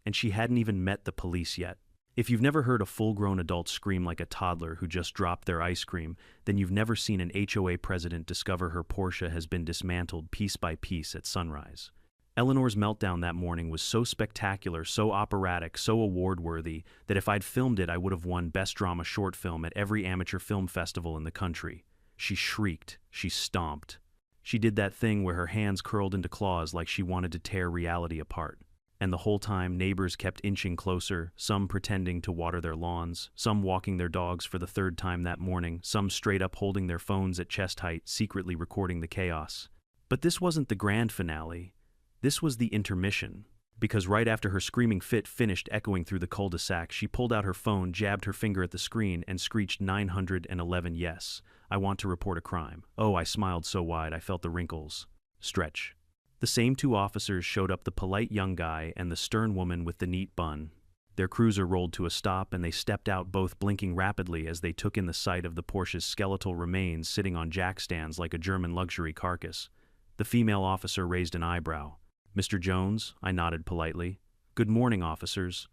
and she hadn't even met the police yet. If you've never heard a full-grown adult scream like a toddler who just dropped their ice cream, then you've never seen an HOA president discover her Porsche has been dismantled piece by piece at sunrise. Eleanor's meltdown that morning was so spectacular, so operatic, so award-worthy, that if I'd filmed it, I would have won Best Drama Short Film at every amateur film festival in the country. She shrieked. She stomped. She did that thing where her hands curled into claws like she wanted to tear reality apart. And the whole time, neighbors kept inching closer, some pretending to water their lawns, some walking their dogs for the third time that morning, some straight up holding their phones at chest height, secretly recording the chaos. But this wasn't the grand finale. This was the intermission. Because right after her screaming fit finished echoing through the cul-de-sac, she pulled out her phone, jabbed her finger at the screen, and screeched 911 yes. "I want to report a crime." Oh, I smiled so wide I felt the wrinkles stretch. The same two officers showed up, the polite young guy and the stern woman with the neat bun. Their cruiser rolled to a stop and they stepped out, both blinking rapidly as they took in the sight of the Porsche's skeletal remains sitting on jack stands like a German luxury carcass. The female officer raised an eyebrow. "Mr. Jones?" I nodded politely. "Good morning, officers."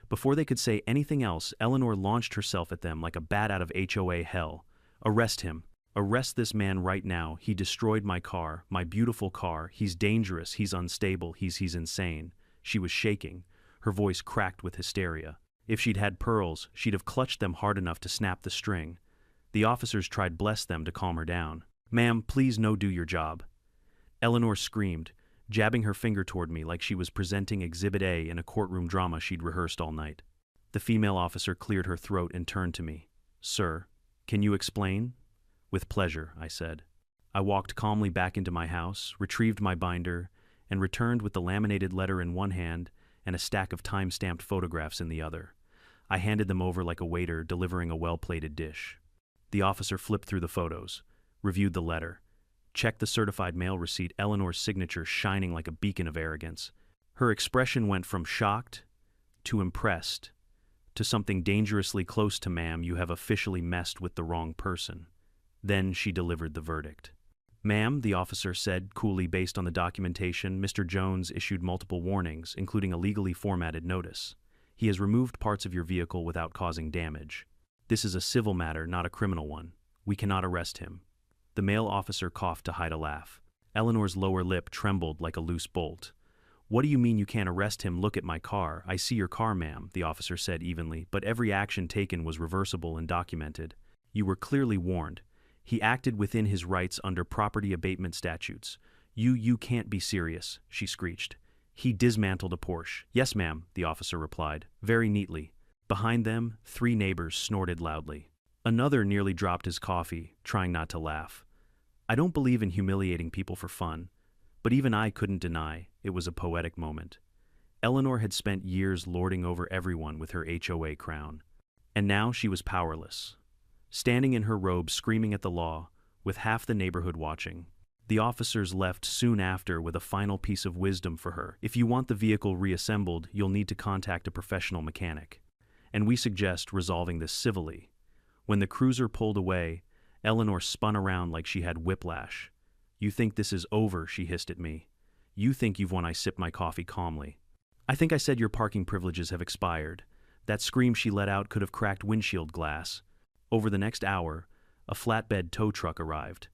Before they could say anything else, Eleanor launched herself at them like a bat out of HOA hell. "Arrest him. Arrest this man right now. He destroyed my car, my beautiful car. He's dangerous, he's unstable, he's insane." She was shaking. Her voice cracked with hysteria. If she'd had pearls, she'd have clutched them hard enough to snap the string. The officers tried bless them to calm her down. "Ma'am, please no, do your job." Eleanor screamed, jabbing her finger toward me like she was presenting Exhibit A in a courtroom drama she'd rehearsed all night. The female officer cleared her throat and turned to me. "Sir, can you explain?" "With pleasure," I said. I walked calmly back into my house, retrieved my binder, and returned with the laminated letter in one hand and a stack of time-stamped photographs in the other. I handed them over like a waiter delivering a well-plated dish. The officer flipped through the photos, reviewed the letter, checked the certified mail receipt, Eleanor's signature shining like a beacon of arrogance. Her expression went from shocked to impressed to something dangerously close to, "Ma'am, you have officially messed with the wrong person." Then she delivered the verdict. "Ma'am," the officer said coolly, "based on the documentation, Mr. Jones issued multiple warnings, including a legally formatted notice. He has removed parts of your vehicle without causing damage. This is a civil matter, not a criminal one. We cannot arrest him." The male officer coughed to hide a laugh. Eleanor's lower lip trembled like a loose bolt. "What do you mean you can't arrest him? Look at my car." "I see your car, ma'am," the officer said evenly, "but every action taken was reversible and documented. You were clearly warned. He acted within his rights under property abatement statutes. You can't be serious," she screeched. "He dismantled a Porsche." "Yes, ma'am," the officer replied, very neatly. Behind them, 3 neighbors snorted loudly. Another nearly dropped his coffee, trying not to laugh. I don't believe in humiliating people for fun, but even I couldn't deny it was a poetic moment. Eleanor had spent years lording over everyone with her HOA crown, and now she was powerless. Standing in her robe, screaming at the law, with half the neighborhood watching. The officers left soon after with a final piece of wisdom for her. "If you want the vehicle reassembled, you'll need to contact a professional mechanic. And we suggest resolving this civilly." When the cruiser pulled away, Eleanor spun around like she had whiplash. "You think this is over?" she hissed at me. "You think you've won?" I sipped my coffee calmly. I think I said your parking privileges have expired. That scream she let out could have cracked windshield glass. Over the next hour, a flatbed tow truck arrived.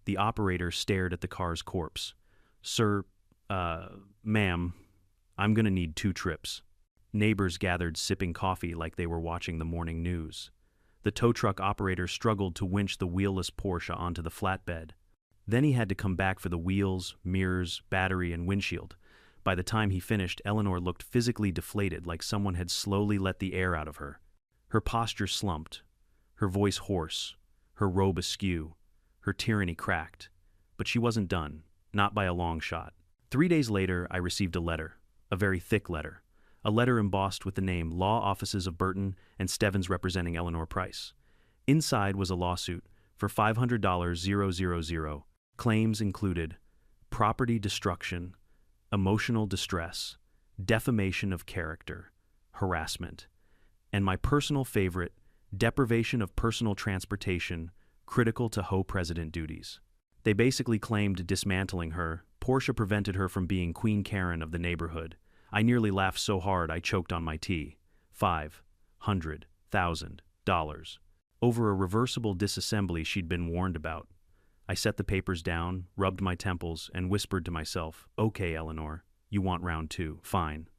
The operator stared at the car's corpse. Sir, ma'am, I'm gonna need 2 trips. Neighbors gathered sipping coffee like they were watching the morning news. The tow truck operator struggled to winch the wheelless Porsche onto the flatbed. Then he had to come back for the wheels, mirrors, battery, and windshield. By the time he finished, Eleanor looked physically deflated, like someone had slowly let the air out of her. Her posture slumped, her voice hoarse, her robe askew, her tyranny cracked. But she wasn't done, not by a long shot. 3 days later, I received a letter, a very thick letter. A letter embossed with the name Law Offices of Burton and Stevens representing Eleanor Price. Inside was a lawsuit for $500,000. Claims included property destruction, emotional distress, defamation of character, harassment, and my personal favorite, deprivation of personal transportation, critical to HOA president duties. They basically claimed dismantling her. Porsche prevented her from being Queen Karen of the neighborhood. I nearly laughed so hard I choked on my tea. $500,000. Over a reversible disassembly she'd been warned about. I set the papers down, rubbed my temples, and whispered to myself, "Okay, Eleanor, you want round 2. Fine."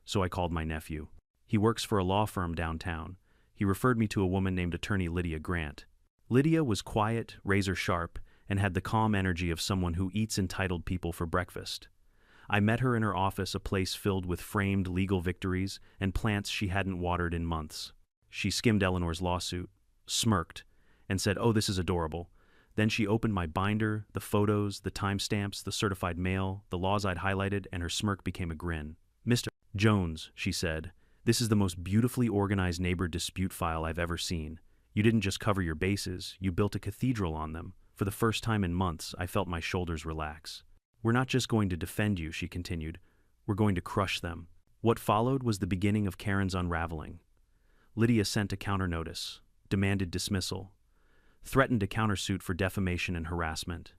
So I called my nephew. He works for a law firm downtown. He referred me to a woman named attorney Lydia Grant. Lydia was quiet, razor sharp, and had the calm energy of someone who eats entitled people for breakfast. I met her in her office, a place filled with framed legal victories and plants she hadn't watered in months. She skimmed Eleanor's lawsuit, smirked, and said, "Oh, this is adorable." Then she opened my binder, the photos, the timestamps, the certified mail, the laws I'd highlighted, and her smirk became a grin. "Mr. Jones," she said, "this is the most beautifully organized neighbor dispute file I've ever seen. You didn't just cover your bases, you built a cathedral on them." For the first time in months, I felt my shoulders relax. "We're not just going to defend you," she continued. "We're going to crush them." What followed was the beginning of Karen's unraveling. Lydia sent a counter-notice, demanded dismissal, threatened a countersuit for defamation and harassment.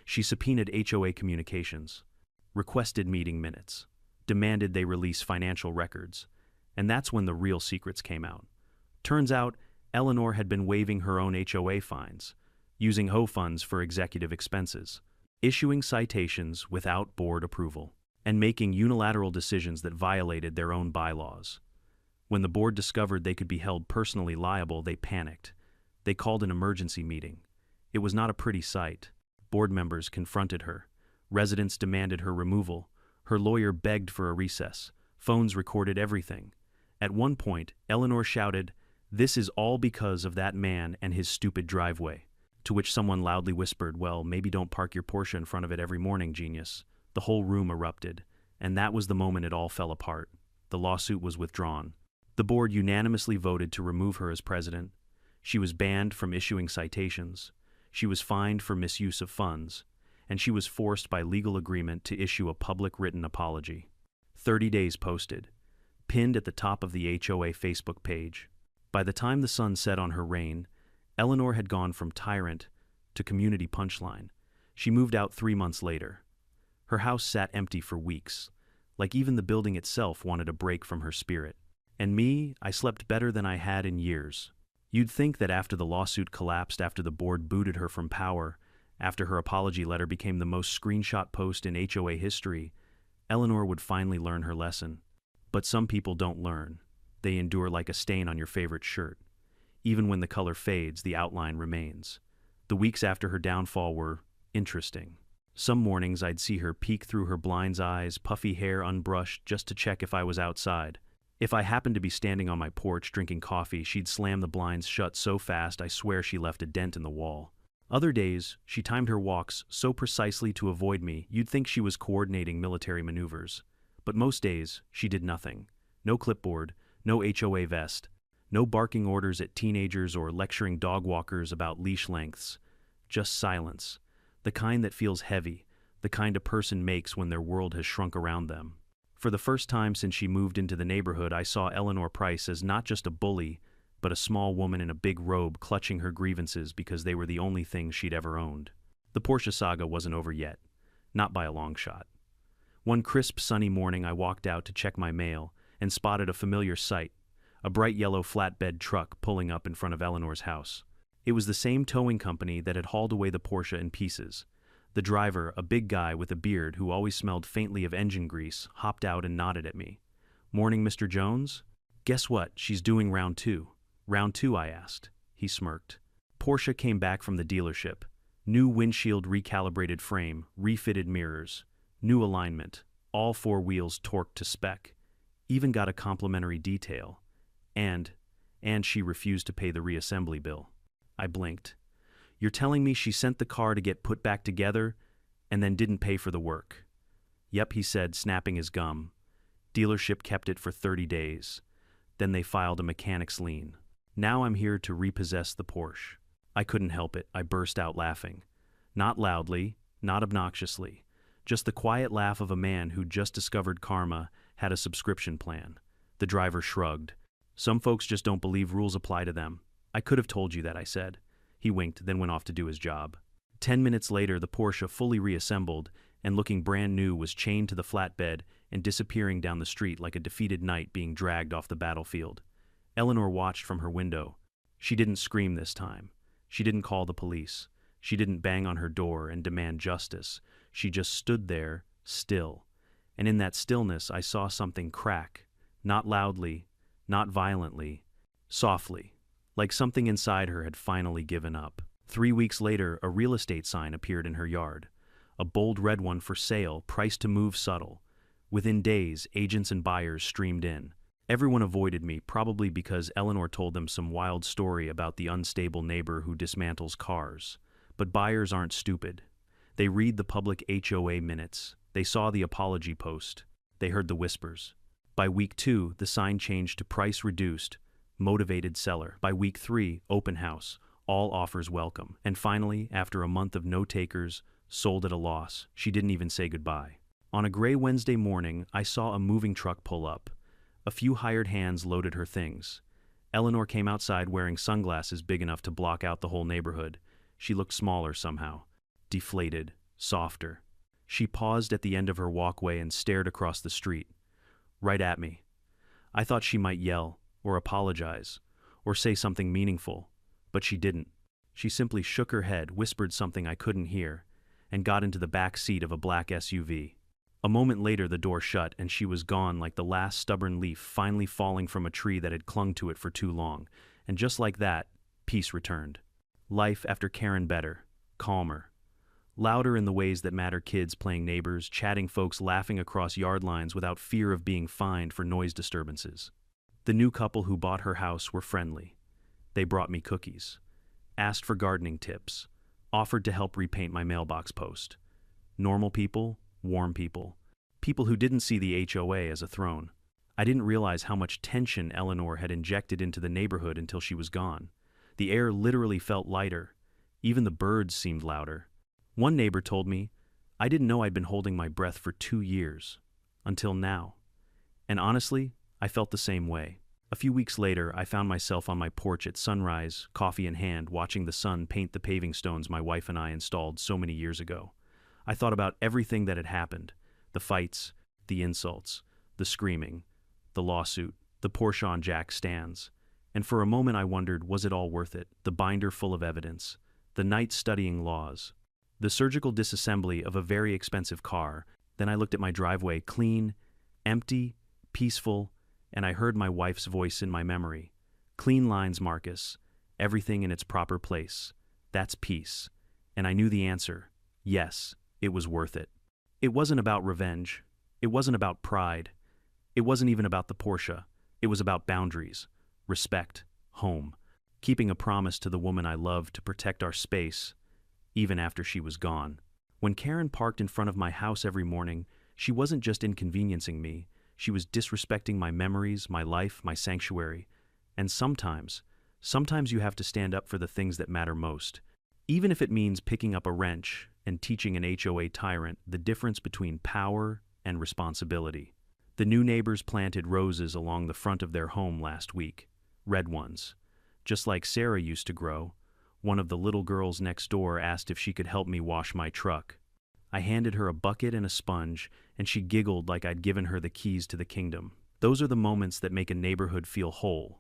She subpoenaed HOA communications, requested meeting minutes, demanded they release financial records. And that's when the real secrets came out. Turns out, Eleanor had been waiving her own HOA fines, using HOA funds for executive expenses, issuing citations without board approval, and making unilateral decisions that violated their own bylaws. When the board discovered they could be held personally liable, they panicked. They called an emergency meeting. It was not a pretty sight. Board members confronted her. Residents demanded her removal. Her lawyer begged for a recess. Phones recorded everything. At one point, Eleanor shouted, "This is all because of that man and his stupid driveway." To which someone loudly whispered, "Well, maybe don't park your Porsche in front of it every morning, genius." The whole room erupted, and that was the moment it all fell apart. The lawsuit was withdrawn. The board unanimously voted to remove her as president. She was banned from issuing citations. She was fined for misuse of funds, and she was forced by legal agreement to issue a public written apology. 30 days posted, pinned at the top of the HOA Facebook page. By the time the sun set on her reign, Eleanor had gone from tyrant to community punchline. She moved out 3 months later. Her house sat empty for weeks, like even the building itself wanted a break from her spirit. And me, I slept better than I had in years. You'd think that after the lawsuit collapsed, after the board booted her from power, after her apology letter became the most screenshot post in HOA history, Eleanor would finally learn her lesson. But some people don't learn. They endure like a stain on your favorite shirt. Even when the color fades, the outline remains. The weeks after her downfall were interesting. Some mornings I'd see her peek through her blind's eyes, puffy hair unbrushed, just to check if I was outside. If I happened to be standing on my porch drinking coffee, she'd slam the blinds shut so fast I swear she left a dent in the wall. Other days, she timed her walks so precisely to avoid me, you'd think she was coordinating military maneuvers. But most days, she did nothing. No clipboard, no HOA vest, no barking orders at teenagers or lecturing dog walkers about leash lengths. Just silence. The kind that feels heavy, the kind a person makes when their world has shrunk around them. For the first time since she moved into the neighborhood, I saw Eleanor Price as not just a bully, but a small woman in a big robe clutching her grievances because they were the only things she'd ever owned. The Porsche saga wasn't over yet. Not by a long shot. One crisp sunny morning I walked out to check my mail and spotted a familiar sight, a bright yellow flatbed truck pulling up in front of Eleanor's house. It was the same towing company that had hauled away the Porsche in pieces. The driver, a big guy with a beard who always smelled faintly of engine grease, hopped out and nodded at me. "Morning, Mr. Jones?" "Guess what? She's doing round two." "Round two?" I asked. He smirked. Porsche came back from the dealership. New windshield, recalibrated frame, refitted mirrors, new alignment, all four wheels torqued to spec. Even got a complimentary detail. And she refused to pay the reassembly bill. I blinked. "You're telling me she sent the car to get put back together and then didn't pay for the work?" "Yep," he said, snapping his gum. "Dealership kept it for 30 days. Then they filed a mechanic's lien. Now I'm here to repossess the Porsche." I couldn't help it. I burst out laughing. Not loudly, not obnoxiously. Just the quiet laugh of a man who just discovered karma had a subscription plan. The driver shrugged. "Some folks just don't believe rules apply to them. I could have told you that," I said. He winked, then went off to do his job. 10 minutes later, the Porsche, fully reassembled and looking brand new, was chained to the flatbed and disappearing down the street like a defeated knight being dragged off the battlefield. Eleanor watched from her window. She didn't scream this time. She didn't call the police. She didn't bang on her door and demand justice. She just stood there, still. And in that stillness, I saw something crack. Not loudly, not violently, softly. Like something inside her had finally given up. 3 weeks later, a real estate sign appeared in her yard. A bold red one for sale, price to move subtle. Within days, agents and buyers streamed in. Everyone avoided me, probably because Eleanor told them some wild story about the unstable neighbor who dismantles cars. But buyers aren't stupid. They read the public HOA minutes. They saw the apology post. They heard the whispers. By week 2, the sign changed to price reduced, motivated seller. By week 3, open house, all offers welcome. And finally, after a month of no takers, sold at a loss. She didn't even say goodbye. On a gray Wednesday morning, I saw a moving truck pull up. A few hired hands loaded her things. Eleanor came outside wearing sunglasses big enough to block out the whole neighborhood. She looked smaller somehow. Deflated. Softer. She paused at the end of her walkway and stared across the street. Right at me. I thought she might yell, or apologize, or say something meaningful, but she didn't. She simply shook her head, whispered something I couldn't hear, and got into the back seat of a black SUV. A moment later, the door shut, and she was gone like the last stubborn leaf finally falling from a tree that had clung to it for too long. And just like that, peace returned. Life after Karen better, calmer. Louder in the ways that matter, kids playing neighbors, chatting folks laughing across yard lines without fear of being fined for noise disturbances. The new couple who bought her house were friendly. They brought me cookies, asked for gardening tips, offered to help repaint my mailbox post. Normal people, warm people. People who didn't see the HOA as a throne. I didn't realize how much tension Eleanor had injected into the neighborhood until she was gone. The air literally felt lighter. Even the birds seemed louder. One neighbor told me, "I didn't know I'd been holding my breath for 2 years. Until now." And honestly, I felt the same way. A few weeks later, I found myself on my porch at sunrise, coffee in hand, watching the sun paint the paving stones my wife and I installed so many years ago. I thought about everything that had happened. The fights, the insults, the screaming, the lawsuit, the Porsche on jack stands. And for a moment I wondered, was it all worth it? The binder full of evidence, the night studying laws, the surgical disassembly of a very expensive car. Then I looked at my driveway, clean, empty, peaceful, and I heard my wife's voice in my memory. "Clean lines, Marcus. Everything in its proper place. That's peace." And I knew the answer. Yes, it was worth it. It wasn't about revenge. It wasn't about pride. It wasn't even about the Porsche. It was about boundaries, respect, home, keeping a promise to the woman I loved to protect our space, even after she was gone. When Karen parked in front of my house every morning, she wasn't just inconveniencing me. She was disrespecting my memories, my life, my sanctuary. And sometimes you have to stand up for the things that matter most. Even if it means picking up a wrench and teaching an HOA tyrant the difference between power and responsibility. The new neighbors planted roses along the front of their home last week. Red ones. Just like Sarah used to grow. One of the little girls next door asked if she could help me wash my truck. I handed her a bucket and a sponge, and she giggled like I'd given her the keys to the kingdom. Those are the moments that make a neighborhood feel whole.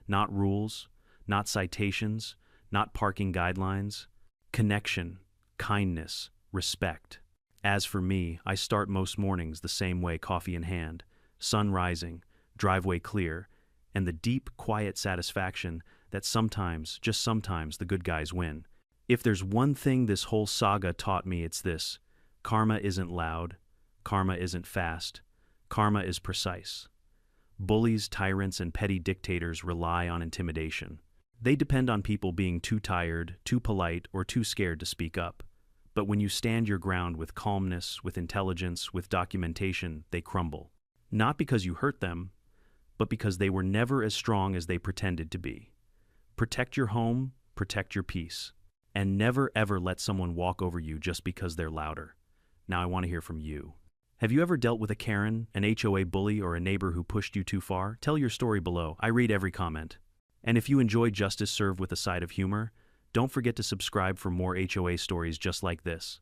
Not rules, not citations, not parking guidelines. Connection, kindness, respect. As for me, I start most mornings the same way, coffee in hand, sun rising, driveway clear, and the deep, quiet satisfaction that sometimes, just sometimes, the good guys win. If there's one thing this whole saga taught me, it's this: karma isn't loud, karma isn't fast, karma is precise. Bullies, tyrants, and petty dictators rely on intimidation. They depend on people being too tired, too polite, or too scared to speak up. But when you stand your ground with calmness, with intelligence, with documentation, they crumble. Not because you hurt them, but because they were never as strong as they pretended to be. Protect your home, protect your peace, and never ever let someone walk over you just because they're louder. Now I want to hear from you. Have you ever dealt with a Karen, an HOA bully, or a neighbor who pushed you too far? Tell your story below. I read every comment. And if you enjoy justice served with a side of humor, don't forget to subscribe for more HOA stories just like this.